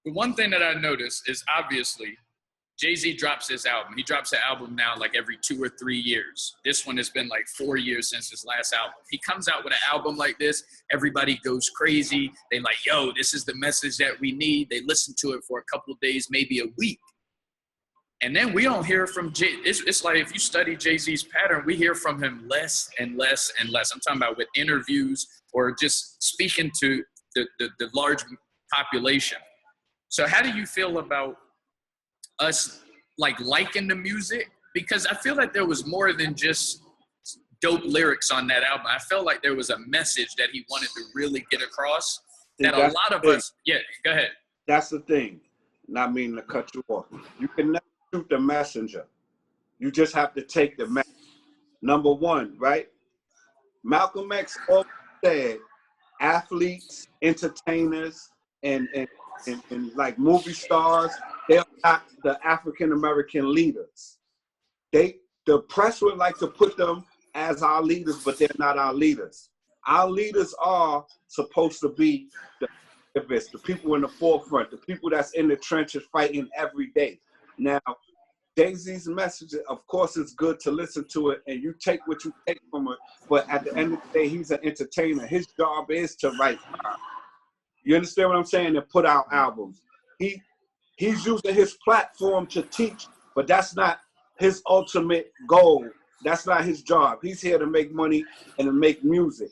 The one thing that I noticed is obviously Jay-Z drops his album. He drops an album now like every 2 or 3 years. This one has been like 4 years since his last album. He comes out with an album like this, everybody goes crazy. They like, yo, this is the message that we need. They listen to it for a couple of days, maybe a week. And then we don't hear from Jay. It's like if you study Jay-Z's pattern, we hear from him less and less and less. I'm talking about with interviews or just speaking to the large population. So how do you feel about us liking the music? Because I feel like there was more than just dope lyrics on that album. I felt like there was a message that he wanted to really get across. See, that a lot of us, yeah, go ahead. That's the thing. Not meaning to cut you off. You can never shoot the messenger. You just have to take the message. Number one, right? Malcolm X always said athletes, entertainers, and like movie stars, they're not the African-American leaders. The press would like to put them as our leaders, but they're not our leaders. Our leaders are supposed to be the activists, the people in the forefront, the people that's in the trenches fighting every day. Now, Jay-Z's message, of course, it's good to listen to it, and you take what you take from it, but at the end of the day, he's an entertainer. His job is to write. You understand what I'm saying? And put out albums. He's using his platform to teach, but that's not his ultimate goal. That's not his job. He's here to make money and to make music.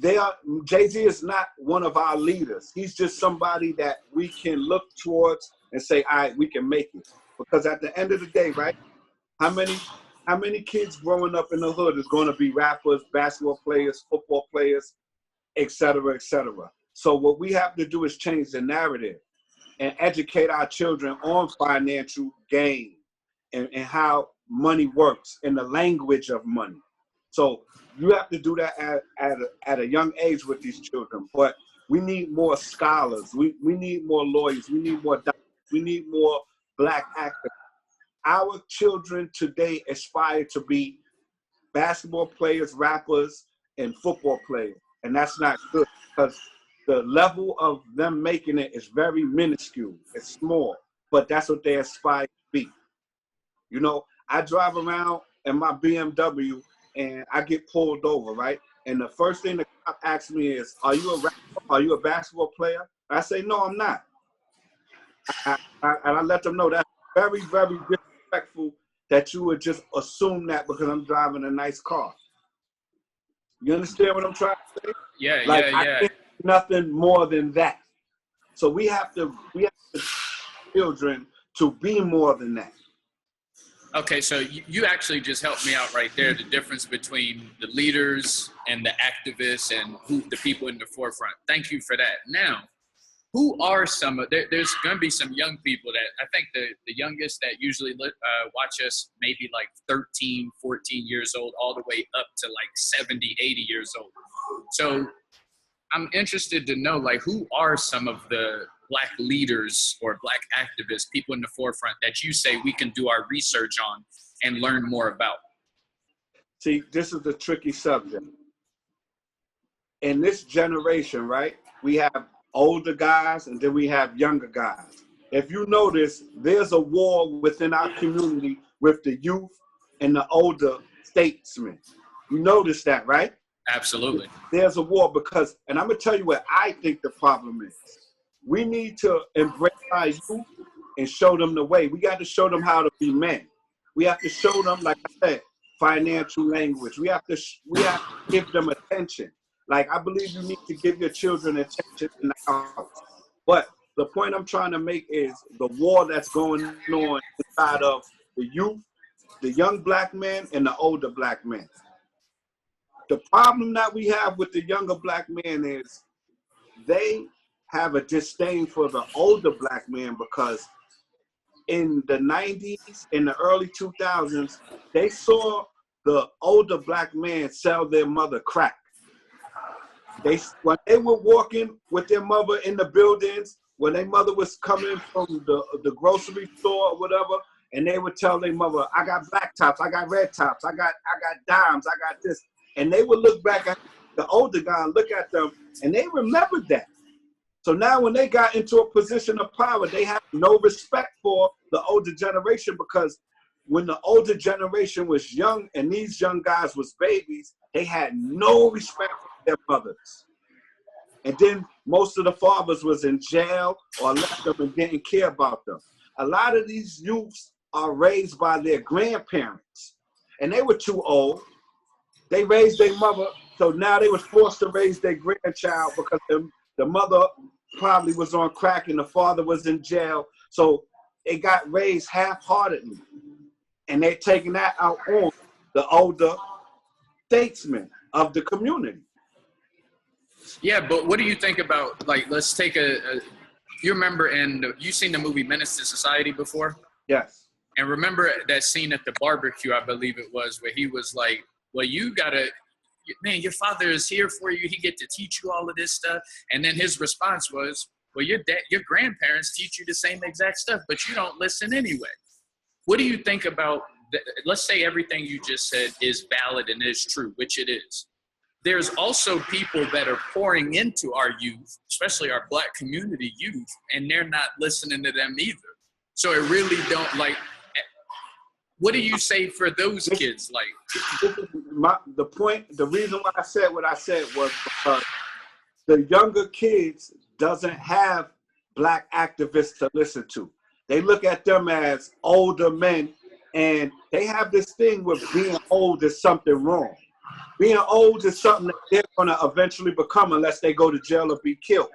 Jay-Z is not one of our leaders. He's just somebody that we can look towards and say, all right, we can make it. Because at the end of the day, right, how many kids growing up in the hood is going to be rappers, basketball players, football players, et cetera, et cetera. So what we have to do is change the narrative and educate our children on financial gain and how money works and the language of money. So you have to do that at a young age with these children. But we need more scholars. We need more lawyers. We need more doctors. We need more Black actors. Our children today aspire to be basketball players, rappers, and football players. And that's not good because the level of them making it is very minuscule. It's small, but that's what they aspire to be. You know, I drive around in my BMW and I get pulled over, right? And the first thing the cop asks me is, are you a rapper? Are you a basketball player? I say, no, I'm not. And I let them know that's very, very disrespectful that you would just assume that because I'm driving a nice car. You understand what I'm trying to say? Yeah, like, yeah. I can't do nothing more than that. So we have to children to be more than that. Okay, so you actually just helped me out right there, the difference between the leaders and the activists and the people in the forefront. Thank you for that. Now, who are some of, there's going to be some young people that, I think the youngest that usually watch us maybe like 13, 14 years old, all the way up to like 70, 80 years old. So I'm interested to know, like, who are some of the Black leaders or Black activists, people in the forefront that you say we can do our research on and learn more about? See, this is the tricky subject. In this generation, right, we have older guys and then we have younger guys. If you notice, there's a war within our community with the youth and the older statesmen. You notice that, right? Absolutely. There's a war because, and I'm going to tell you what I think the problem is. We need to embrace our youth and show them the way. We got to show them how to be men. We have to show them, like I said, financial language. We have to give them attention. Like, I believe you need to give your children attention in the house. But the point I'm trying to make is the war that's going on inside of the youth, the young Black men, and the older Black men. The problem that we have with the younger Black men is they have a disdain for the older Black men because in the 90s, in the early 2000s, they saw the older Black men sell their mother crack. When they were walking with their mother in the buildings, when their mother was coming from the grocery store or whatever, and they would tell their mother, I got black tops, I got red tops, I got dimes, I got this. And they would look back at the older guy and look at them, and they remembered that. So now when they got into a position of power, they have no respect for the older generation, because when the older generation was young and these young guys was babies, they had no respect for their mothers. And then most of the fathers was in jail or left them and didn't care about them. A lot of these youths are raised by their grandparents, and they were too old. They raised their mother, so now they was forced to raise their grandchild because the mother probably was on crack and the father was in jail. So they got raised half-heartedly, and they're taking that out on the older statesmen of the community. Yeah, but what do you think about, like, let's take you remember, you seen the movie Menace to Society before? Yes. And remember that scene at the barbecue, I believe it was, where he was like, well, you gotta, man, your father is here for you. He get to teach you all of this stuff. And then his response was, well, your grandparents teach you the same exact stuff, but you don't listen anyway. What do you think about, let's say everything you just said is valid and is true, which it is. There's also people that are pouring into our youth, especially our Black community youth, and they're not listening to them either. So it really don't, like, what do you say for those kids? Like, the reason why I said what I said was because the younger kids doesn't have Black activists to listen to. They look at them as older men, and they have this thing with being old is something wrong. Being old is something that they're going to eventually become unless they go to jail or be killed.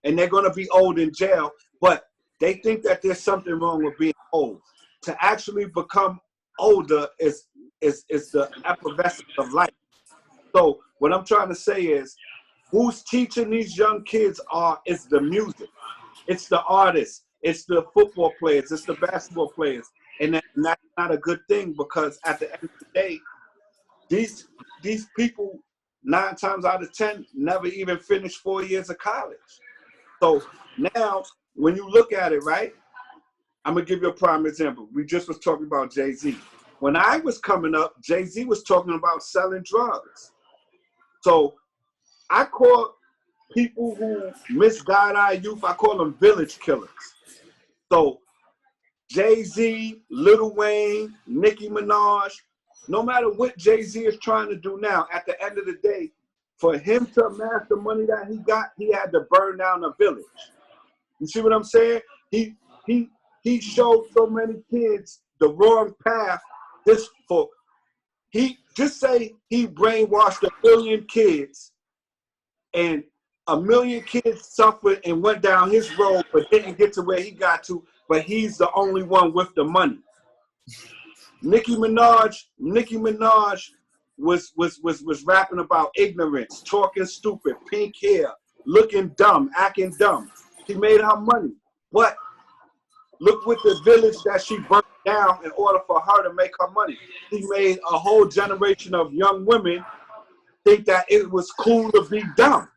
And they're going to be old in jail, but they think that there's something wrong with being old. To actually become older is the effervescence of life. So what I'm trying to say is, who's teaching these young kids is the music. It's the artists. It's the football players. It's the basketball players. And that's not a good thing, because at the end of the day, these people, 9 times out of 10, never even finished 4 years of college. So now, when you look at it, right, I'm going to give you a prime example. We just was talking about Jay-Z. When I was coming up, Jay-Z was talking about selling drugs. So I call people who misguide our youth, I call them village killers. So Jay-Z, Lil Wayne, Nicki Minaj, no matter what Jay-Z is trying to do now, at the end of the day, for him to amass the money that he got, he had to burn down a village. You see what I'm saying? He showed so many kids the wrong path. Just say he brainwashed 1 million kids, and 1 million kids suffered and went down his road, but didn't get to where he got to. But he's the only one with the money. Nicki Minaj was rapping about ignorance, talking stupid, pink hair, looking dumb, acting dumb. She made her money, but look what the village that she burnt down in order for her to make her money. She made a whole generation of young women think that it was cool to be dumb.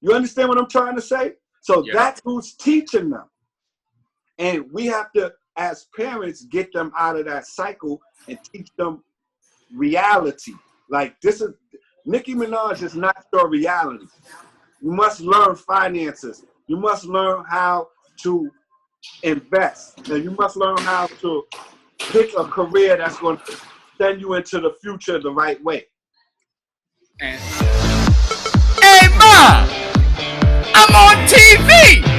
You understand what I'm trying to say? So yeah. That's who's teaching them. And we have to, as parents, get them out of that cycle and teach them reality. Like, Nicki Minaj is not your reality. You must learn finances. You must learn how to invest. And you must learn how to pick a career that's going to send you into the future the right way. And hey, Ma, I'm on TV.